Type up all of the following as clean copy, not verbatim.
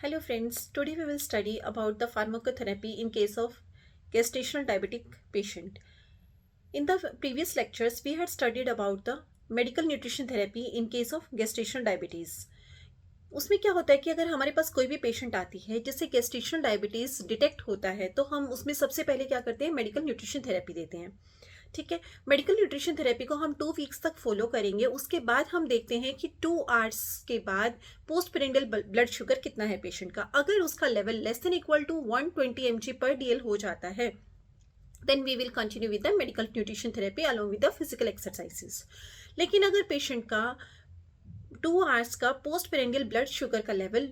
Hello friends, today we will study about the pharmacotherapy in case of gestational diabetic patient. In the previous lectures, we had studied about the medical nutrition therapy in case of gestational diabetes. उसमें क्या होता है कि अगर हमारे पास कोई भी patient आती है जिससे गेस्टेशनल डायबिटीज़ डिटेक्ट होता है तो हम उसमें सबसे पहले क्या करते हैं, मेडिकल न्यूट्रिशन थेरेपी देते हैं। ठीक है। मेडिकल न्यूट्रिशन थेरेपी को हम 2 वीक्स तक फॉलो करेंगे। उसके बाद हम देखते हैं कि 2 आवर्स के बाद पोस्ट पेरेंडियल ब्लड शुगर कितना है पेशेंट का। अगर उसका level less than equal to 120 mg/dl हो जाता है then we will continue with the medical nutrition therapy along with the physical exercises. लेकिन अगर पेशेंट का 2 आवर्स का पोस्ट पेरेंडियल ब्लड शुगर का level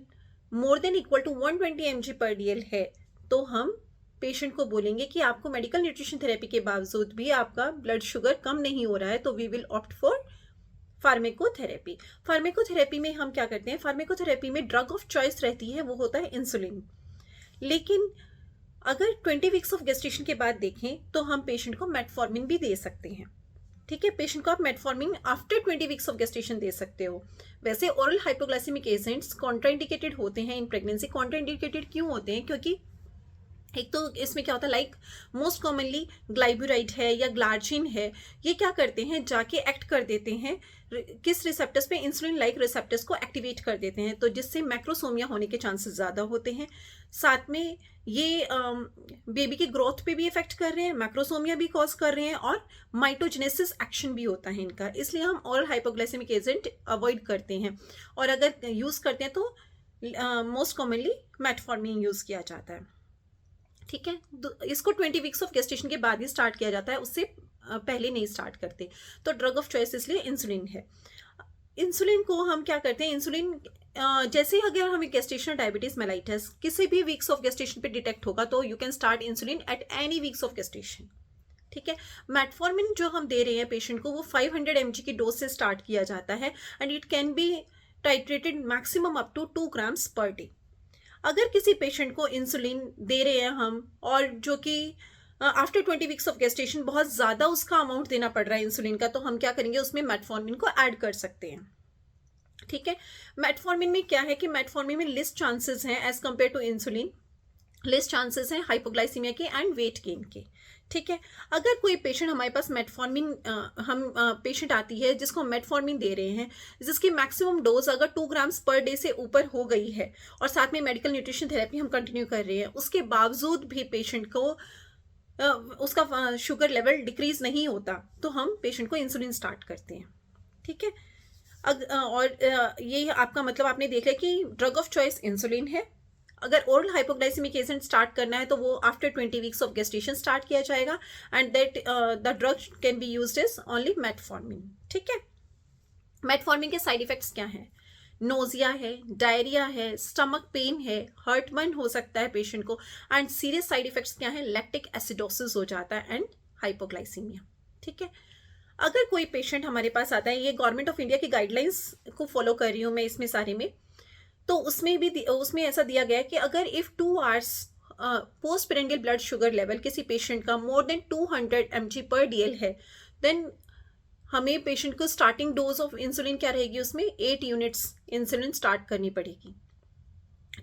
more than equal to 120 mg/dl है तो हम पेशेंट को बोलेंगे कि आपको मेडिकल न्यूट्रिशन थेरेपी के बावजूद भी आपका ब्लड शुगर कम नहीं हो रहा है, तो we will opt for pharmacotherapy. Pharmacotherapy में हम क्या करते हैं, फार्मेकोथेरेपी में ड्रग ऑफ चॉइस रहती है, वो होता है इंसुलिन। लेकिन अगर 20 वीक्स ऑफ गेस्टेशन के बाद देखें तो हम पेशेंट को मेटफॉर्मिन भी दे सकते हैं। ठीक है, पेशेंट को आप metformin after 20 weeks of gestation दे सकते हो। वैसे ओरल हाइपोग्लाइसेमिक एजेंट्स कॉन्ट्राइंडिकेटेड होते हैं इन प्रेगनेंसी। कॉन्ट्राइंडिकेटेड क्यों होते हैं? क्योंकि एक तो इसमें क्या होता है, लाइक मोस्ट कॉमनली ग्लाइब्यूराइड है या ग्लार्जिन है, ये क्या करते हैं, जाके एक्ट कर देते हैं किस रिसेप्टर्स पे, इंसुलिन लाइक रिसेप्टर्स को एक्टिवेट कर देते हैं, तो जिससे मैक्रोसोमिया होने के चांसेस ज़्यादा होते हैं। साथ में ये बेबी की ग्रोथ पे भी इफेक्ट कर रहे हैं, मैक्रोसोमिया भी कॉज कर रहे हैं और माइटोजेनेसिस एक्शन भी होता है इनका। इसलिए हम ऑरल हाइपोग्लाइसेमिक एजेंट अवॉइड करते हैं और अगर यूज़ करते हैं तो मोस्ट कॉमनली मेटफॉर्मिन यूज़ किया जाता है। ठीक है, तो इसको 20 वीक्स ऑफ गेस्टेशन के बाद ही स्टार्ट किया जाता है, उससे पहले नहीं स्टार्ट करते। तो ड्रग ऑफ चॉइस इसलिए इंसुलिन है। इंसुलिन को हम क्या करते हैं, इंसुलिन जैसे ही अगर हमें गेस्टेशनल डायबिटीज मेलाइटस किसी भी वीक्स ऑफ गेस्टेशन पे डिटेक्ट होगा तो you can start insulin at any weeks of gestation. ठीक है, मेटफॉर्मिन जो हम दे रहे हैं पेशेंट को वो 500 mg की डोज से स्टार्ट किया जाता है and it can be titrated maximum up to 2 grams per day. अगर किसी पेशेंट को इंसुलिन दे रहे हैं हम और जो कि आफ्टर 20 वीक्स ऑफ गेस्टेशन बहुत ज़्यादा उसका अमाउंट देना पड़ रहा है इंसुलिन का, तो हम क्या करेंगे, उसमें मेटफॉर्मिन को ऐड कर सकते हैं। ठीक है, मेटफॉर्मिन में क्या है कि मेटफॉर्मिन में लेस चांसेस हैं as compared to insulin, less chances हैं हाइपोग्लाइसीमिया के एंड वेट गेन के। ठीक है, अगर कोई पेशेंट हमारे पास मेटफॉर्मिन पेशेंट आती है जिसको हम मेटफॉर्मिन दे रहे हैं, जिसकी मैक्सिमम डोज अगर 2 grams पर डे से ऊपर हो गई है और साथ में मेडिकल न्यूट्रिशन थेरेपी हम कंटिन्यू कर रहे हैं, उसके बावजूद भी पेशेंट को उसका शुगर लेवल डिक्रीज नहीं होता तो हम पेशेंट को इंसुलिन स्टार्ट करते हैं। ठीक है, ये आपका मतलब आपने देख लिया कि ड्रग ऑफ चॉइस इंसुलिन है। अगर ओरल हाइपोग्लाइसेमिक एजेंट स्टार्ट करना है तो वो after 20 weeks of gestation start किया जाएगा and that the drug can be used as only metformin. ठीक है, मेटफॉर्मिन के साइड इफेक्ट्स क्या हैं? नोजिया है, डायरिया है, स्टमक पेन है, हर्टबर्न हो सकता है पेशेंट को एंड सीरियस साइड इफेक्ट्स क्या है, लैक्टिक एसिडोसिस हो जाता है एंड हाइपोग्लाइसीमिया। ठीक है, अगर कोई पेशेंट हमारे पास आता है, ये गवर्नमेंट ऑफ इंडिया की गाइडलाइंस को फॉलो कर रही हूँ मैं इसमें सारे में, तो उसमें ऐसा दिया गया है कि अगर if 2 hours post prandial blood sugar level किसी पेशेंट का मोर देन 200 mg/dl है देन हमें पेशेंट को स्टार्टिंग डोज ऑफ इंसुलिन क्या रहेगी, उसमें 8 यूनिट्स इंसुलिन स्टार्ट करनी पड़ेगी।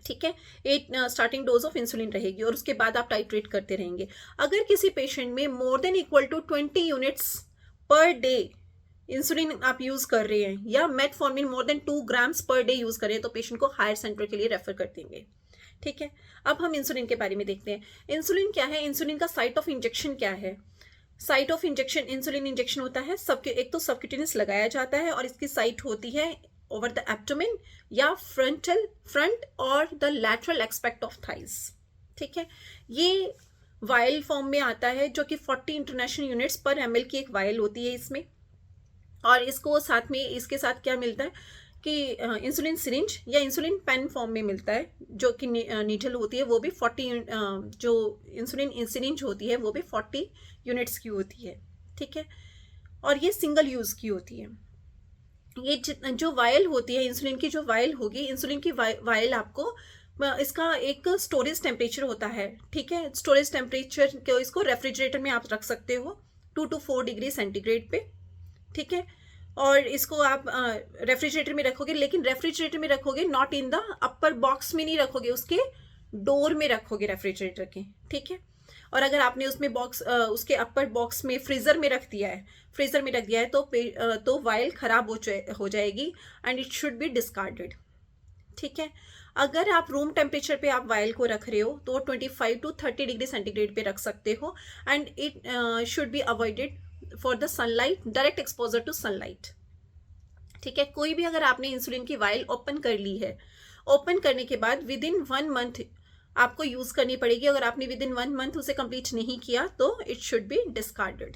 ठीक है, 8 स्टार्टिंग डोज ऑफ इंसुलिन रहेगी और उसके बाद आप टाइट्रेट करते रहेंगे। अगर किसी पेशेंट में more than equal to 20 units per day insulin आप यूज कर रहे हैं या metformin more than 2 grams per day use कर रहे हैं तो पेशेंट को हायर सेंटर के लिए रेफर कर देंगे। ठीक है, अब हम इंसुलिन के बारे में देखते हैं। इंसुलिन क्या है, इंसुलिन का साइट ऑफ इंजेक्शन क्या है? Site of injection, insulin injection होता है एक तो सबक्यूटेनियस लगाया जाता है और इसकी साइट होती है ओवर द एब्डोमेन या फ्रंट और the lateral expect of thighs. ठीक है, ये वायल फॉर्म में आता है जो कि 40 इंटरनेशनल यूनिट्स पर ml की एक वायल होती है इसमें, और इसको साथ में इसके साथ क्या मिलता है कि इंसुलिन सिरिंज या इंसुलिन पेन फॉर्म में मिलता है जो कि नीडल होती है, वो भी 40 जो इंसुलिन सिरिंज होती है वो भी 40 यूनिट्स की होती है। ठीक है, और ये सिंगल यूज़ की होती है। ये जो वायल होती है इंसुलिन की, जो वायल होगी इंसुलिन की वायल आपको इसका एक स्टोरेज टेम्परेचर होता है। ठीक है, स्टोरेज टेम्परेचर को इसको रेफ्रिजरेटर में आप रख सकते हो 2 to 4 डिग्री सेंटीग्रेड पे। ठीक है, और इसको आप रेफ्रिजरेटर में रखोगे, लेकिन रेफ्रिजरेटर में रखोगे not in the upper box में नहीं रखोगे, उसके डोर में रखोगे रेफ्रिजरेटर के, ठीक है। और अगर आपने उसमें उसके अपर बॉक्स में फ्रीजर में रख दिया है, तो वायल खराब हो जाएगी and it should be discarded, ठीक है। अगर आप रूम टेम्परेचर पे आप वायल को रख रहे हो तो 25 to 30 डिग्री सेंटीग्रेड पे रख सकते हो and it should be avoided for the sunlight, direct exposure to sunlight, ठीक है। कोई भी अगर आपने इंसुलिन की वायल ओपन कर ली है, ओपन करने के बाद विद इन 1 मंथ आपको यूज करनी पड़ेगी। अगर आपने विद इन 1 मंथ उसे कंप्लीट नहीं किया तो इट शुड बी डिस्कार्डेड,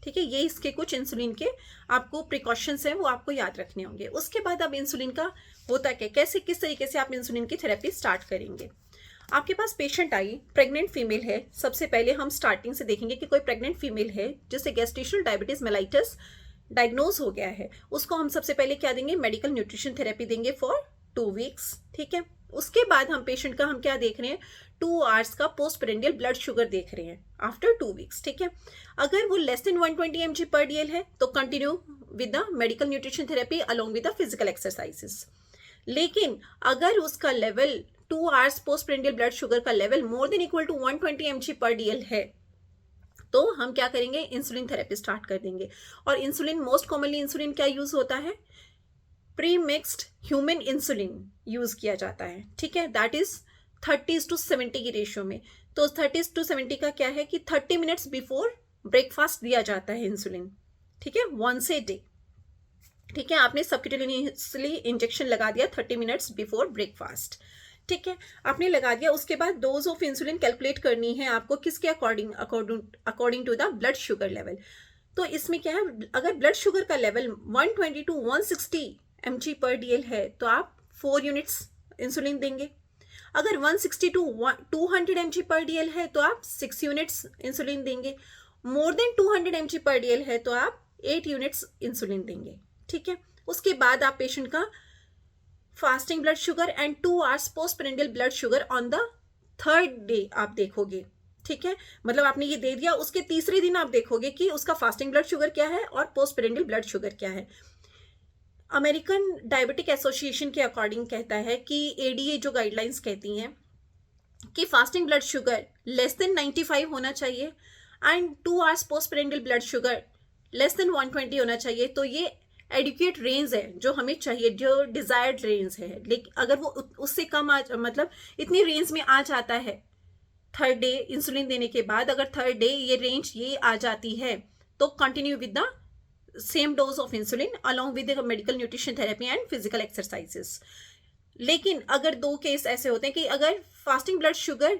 ठीक है। ये इसके कुछ इंसुलिन के आपको प्रिकॉशंस हैं, वो आपको याद रखने होंगे। उसके बाद अब इंसुलिन का होता क्या, कैसे किस तरीके से आप इंसुलिन की थेरेपी स्टार्ट करेंगे। आपके पास पेशेंट आई, प्रेग्नेंट फीमेल है। सबसे पहले हम स्टार्टिंग से देखेंगे कि कोई प्रेग्नेंट फीमेल है जिसे गेस्टेशनल डायबिटीज मेलाइटस डायग्नोज हो गया है, उसको हम सबसे पहले क्या देंगे, मेडिकल न्यूट्रिशन थेरेपी देंगे फॉर 2 वीक्स, ठीक है। उसके बाद हम पेशेंट का हम क्या देख रहे हैं, 2 आवर्स का पोस्ट पेरेंडियल ब्लड शुगर देख रहे हैं आफ्टर 2 वीक्स, ठीक है। अगर वो लेस देन 120 mg/dl है तो continue with the medical nutrition therapy along with the physical exercises. लेकिन अगर उसका level 2 hours post prandial blood sugar का level more than equal to 120 mg/dl है तो हम क्या करेंगे, इंसुलिन थेरेपी स्टार्ट कर देंगे। और इंसुलिन मोस्ट कॉमनली इंसुलिन क्या यूज होता है, pre mixed human insulin use किया जाता है, ठीक है। दैट इज 30:70 की रेशियो में। तो 30:70 का क्या है कि 30 मिनट्स बिफोर ब्रेकफास्ट दिया जाता है इंसुलिन, ठीक है, वंस ए डे, ठीक है। आपने सबक्यूटेनियसली इंजेक्शन लगा दिया 30 मिनट्स बिफोर ब्रेकफास्ट, ठीक है, आपने लगा दिया। उसके बाद डोज ऑफ इंसुलिन कैलकुलेट करनी है आपको किसके according to the blood sugar level. तो इसमें क्या है, अगर ब्लड शुगर का लेवल 120 to 160 mg/dl है तो आप 4 यूनिट्स इंसुलिन देंगे। अगर 160 to 200 mg/dl है तो आप 6 यूनिट्स इंसुलिन देंगे। मोर देन 200 mg/dl है तो आप 8 यूनिट्स इंसुलिन देंगे, ठीक है। उसके बाद आप पेशेंट का fasting blood sugar and 2 hours post prandial blood sugar on the 3rd day आप देखोगे, ठीक है। मतलब आपने ये दे दिया, उसके तीसरे दिन आप देखोगे कि उसका फास्टिंग ब्लड शुगर क्या है और पोस्ट पेरेंडियल ब्लड शुगर क्या है। अमेरिकन डायबिटिक एसोसिएशन के अकॉर्डिंग कहता है कि एडीए जो गाइडलाइंस कहती हैं कि fasting blood sugar less than 95 होना चाहिए and 2 hours post prandial blood sugar less then 120 होना चाहिए। तो ये एडुकेट रेंज है जो हमें चाहिए, जो डिजायर्ड रेंज है। लेकिन अगर वो उससे कम मतलब इतनी रेंज में आ जाता है 3rd डे इंसुलिन देने के बाद, अगर 3rd डे ये रेंज ये आ जाती है तो continue with the same dose of insulin along with the medical nutrition therapy and physical exercises. लेकिन अगर 2 केस ऐसे होते हैं कि अगर फास्टिंग ब्लड शुगर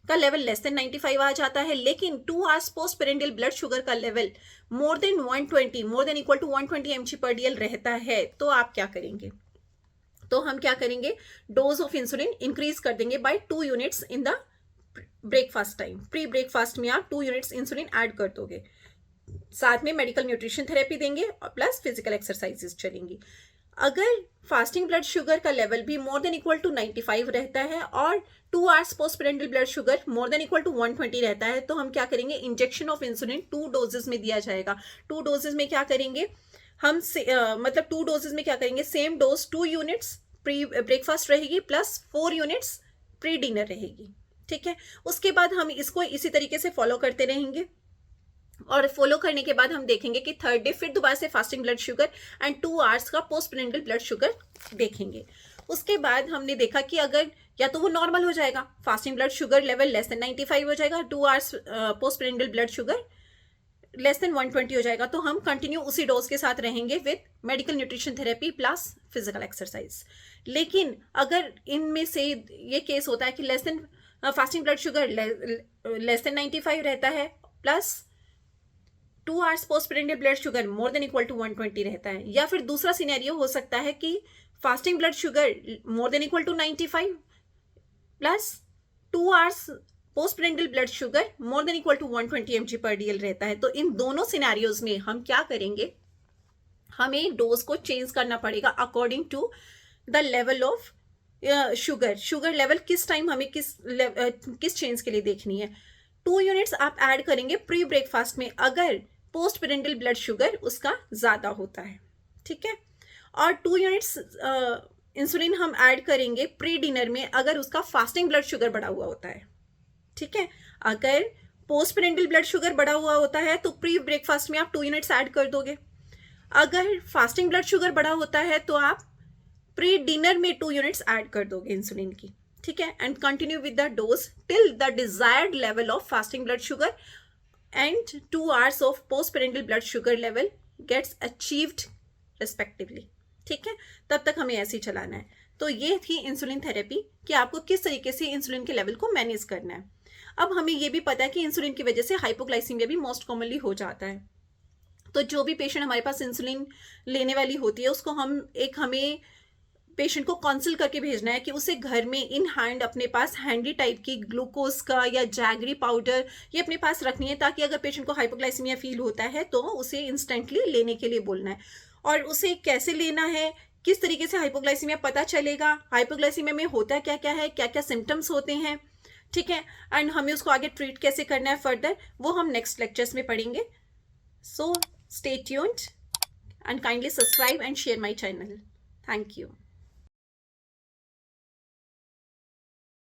का लेवल लेस देन 95 आ जाता है लेकिन 2 hours post prandial blood sugar का level more than 120, more than equal to 120 mg/dl रहता है तो आप क्या करेंगे, तो हम क्या करेंगे, डोज ऑफ इंसुलिन इंक्रीज कर देंगे by 2 units in the breakfast time. Pre breakfast में आप 2 यूनिट्स इंसुलिन ऐड कर दोगे, साथ में मेडिकल न्यूट्रिशन थेरेपी देंगे और प्लस फिजिकल एक्सरसाइजेस चलेंगी। अगर फास्टिंग ब्लड शुगर का लेवल भी मोर देन इक्वल टू 95 रहता है और 2 hours post prandial blood sugar more than equal to 120 रहता है तो हम क्या करेंगे, इंजेक्शन ऑफ इंसुलिन 2 डोजेस में दिया जाएगा। 2 डोजेस में क्या करेंगे हम मतलब 2 डोजेस में क्या करेंगे, same dose 2 units pre breakfast रहेगी प्लस 4 यूनिट्स प्री डिनर रहेगी, ठीक है। उसके बाद हम इसको इसी तरीके से फॉलो करते रहेंगे और फॉलो करने के बाद हम देखेंगे कि 3rd डे फिर दोबारा से fasting blood sugar and 2 hours का पोस्ट पेरेंडियल ब्लड शुगर देखेंगे। उसके बाद हमने देखा कि अगर या तो वो नॉर्मल हो जाएगा, fasting blood sugar level less than 95 हो जाएगा, 2 hours post prandial blood sugar less then 120 हो जाएगा, तो हम कंटिन्यू उसी डोज के साथ रहेंगे with medical nutrition therapy plus physical exercise. लेकिन अगर इनमें से ये केस होता है कि less than fasting blood sugar less than 95 रहता है plus 2 hours post prandial blood sugar more than equal to 120 रहता है, या फिर दूसरा सिनेरियो हो सकता है कि fasting blood sugar more than equal to 95 plus 2 hours post prandial blood sugar more than equal to 120 mg/dl रहता है। तो इन दोनों सिनेरियोज में हम क्या करेंगे, हमें डोज को चेंज करना पड़ेगा according to the level of sugar level किस टाइम हमें किस चेंज के लिए देखनी है। 2 यूनिट्स आप ऐड करेंगे प्री ब्रेकफास्ट में अगर पोस्ट पेरेंडियल ब्लड शुगर उसका ज्यादा होता है, ठीक है। और 2 यूनिट्स इंसुलिन हम ऐड करेंगे प्री डिनर में अगर उसका फास्टिंग ब्लड शुगर बढ़ा हुआ होता है। ठीक है, अगर पोस्ट प्रेनेंटल ब्लड शुगर बढ़ा हुआ होता है तो प्री ब्रेकफास्ट में आप 2 यूनिट्स ऐड कर दोगे। अगर फास्टिंग ब्लड शुगर बढ़ा होता है तो आप प्री डिनर में 2 यूनिट्स ऐड कर दोगे इंसुलिन की। ठीक है, and continue with the dose till the desired level of fasting blood sugar and 2 hours of post parental blood sugar level gets achieved respectively. ठीक है, तब तक हमें ऐसे ही चलाना है। तो ये थी इंसुलिन थेरेपी कि आपको किस तरीके से इंसुलिन के लेवल को मैनेज करना है। अब हमें ये भी पता है कि इंसुलिन की वजह से हाइपोग्लाइसीमिया भी मोस्ट कॉमनली हो जाता है। तो जो भी पेशेंट हमारे पास इंसुलिन लेने वाली होती है उसको हमें पेशेंट को काउंसिल करके भेजना है कि उसे घर में इन हैंड अपने पास हैंडी टाइप की ग्लूकोज का या जैगरी पाउडर ये अपने पास रखनी है, ताकि अगर पेशेंट को हाइपोग्लाइसीमिया फील होता है तो उसे इंस्टेंटली लेने के लिए बोलना है। और उसे कैसे लेना है, किस तरीके से हाइपोग्लाइसीमिया पता चलेगा, हाइपोग्लाइसीमिया में होता क्या क्या है, क्या क्या सिम्टम्स होते हैं। ठीक है, एंड हमें उसको आगे ट्रीट कैसे करना है फर्दर, वो हम नेक्स्ट लेक्चर्स में पढ़ेंगे। So stay tuned and kindly subscribe and share my channel. Thank you.